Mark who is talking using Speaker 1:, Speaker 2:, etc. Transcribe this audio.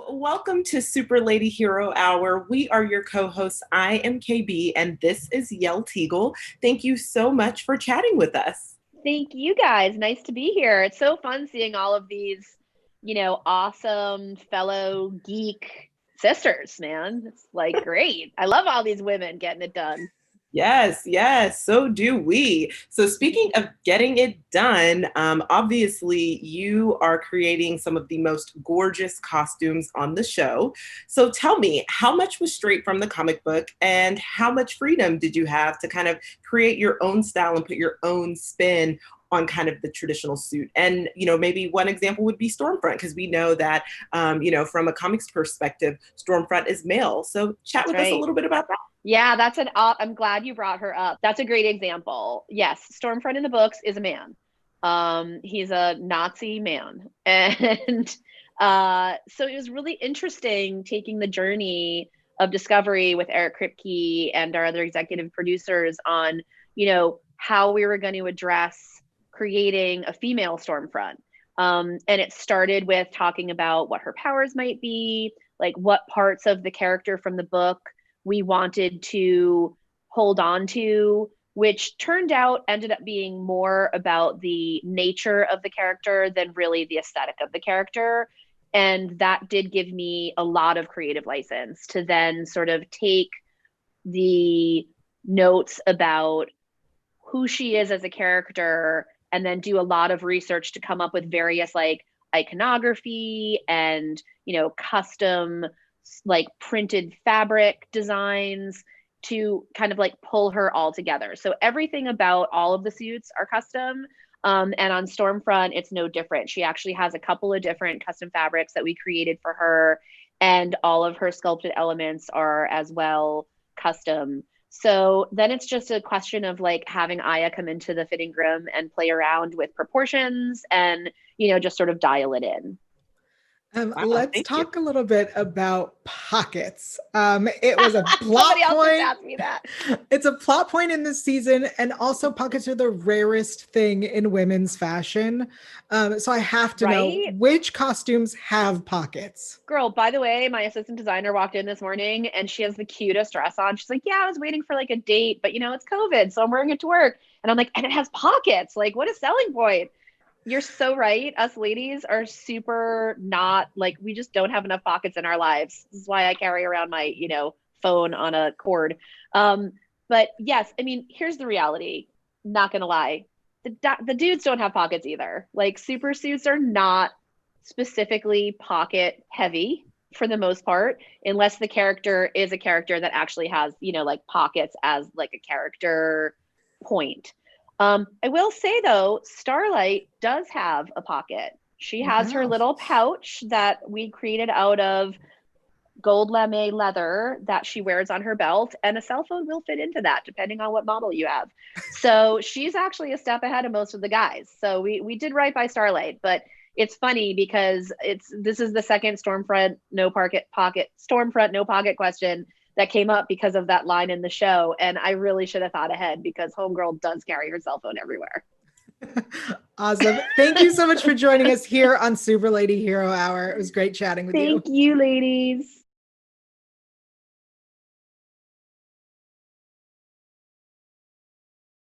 Speaker 1: Welcome to Super Lady Hero Hour. We are your co-hosts. I am KB and this is Yell Teagle. Thank you so much for chatting with us.
Speaker 2: Thank you guys. Nice to be here. It's so fun seeing all of these, awesome fellow geek sisters, man. It's like great. I love all these women getting it done.
Speaker 1: Yes, yes, so do we. So, speaking of getting it done, obviously, you are creating some of the most gorgeous costumes on the show. So, tell me, how much was straight from the comic book, and how much freedom did you have to kind of create your own style and put your own spin on kind of the traditional suit? And, maybe one example would be Stormfront, because we know that, from a comics perspective, Stormfront is male. So, chat
Speaker 2: That's
Speaker 1: with us a
Speaker 2: right.
Speaker 1: little bit about that.
Speaker 2: Yeah, I'm glad you brought her up. That's a great example. Yes, Stormfront in the books is a man. He's a Nazi man. And so it was really interesting taking the journey of discovery with Eric Kripke and our other executive producers on, how we were going to address creating a female Stormfront. And it started with talking about what her powers might be, like what parts of the character from the book we wanted to hold on to, which turned out ended up being more about the nature of the character than really the aesthetic of the character. And that did give me a lot of creative license to then sort of take the notes about who she is as a character and then do a lot of research to come up with various like iconography and, custom like printed fabric designs to kind of like pull her all together. So everything about all of the suits are custom. And on Stormfront, it's no different. She actually has a couple of different custom fabrics that we created for her, and all of her sculpted elements are as well custom. So then it's just a question of like having Aya come into the fitting room and play around with proportions and, just sort of dial it in.
Speaker 1: Wow,
Speaker 3: Let's
Speaker 1: thank you.
Speaker 3: talk a little bit about pockets. It was a
Speaker 2: Somebody
Speaker 3: plot
Speaker 2: else just
Speaker 3: point.
Speaker 2: asked me that.
Speaker 3: It's a plot point in this season, and also pockets are the rarest thing in women's fashion. So I have to know
Speaker 2: Right?
Speaker 3: which costumes have pockets.
Speaker 2: Girl, by the way, my assistant designer walked in this morning and she has the cutest dress on. She's like, yeah, I was waiting for like a date, but it's COVID, so I'm wearing it to work. And I'm like, and it has pockets. Like, what a selling point. You're so right. Us ladies are super not like, we just don't have enough pockets in our lives. This is why I carry around my, phone on a cord. Um, but yes, I mean, here's the reality. Not gonna lie. The dudes don't have pockets either. Like super suits are not specifically pocket heavy for the most part, unless the character is a character that actually has, like pockets as like a character point. I will say though, Starlight does have a pocket. She has her
Speaker 3: Wow.
Speaker 2: little pouch that we created out of gold lame leather that she wears on her belt, and a cell phone will fit into that depending on what model you have. So she's actually a step ahead of most of the guys. So we did right by Starlight, but it's funny because this is the second Stormfront no pocket question that came up because of that line in the show, and I really should have thought ahead because Homegirl does carry her cell phone everywhere.
Speaker 3: Awesome. Thank you so much for joining us here on Super Lady Hero Hour. It was great chatting with you.
Speaker 2: Thank you, ladies.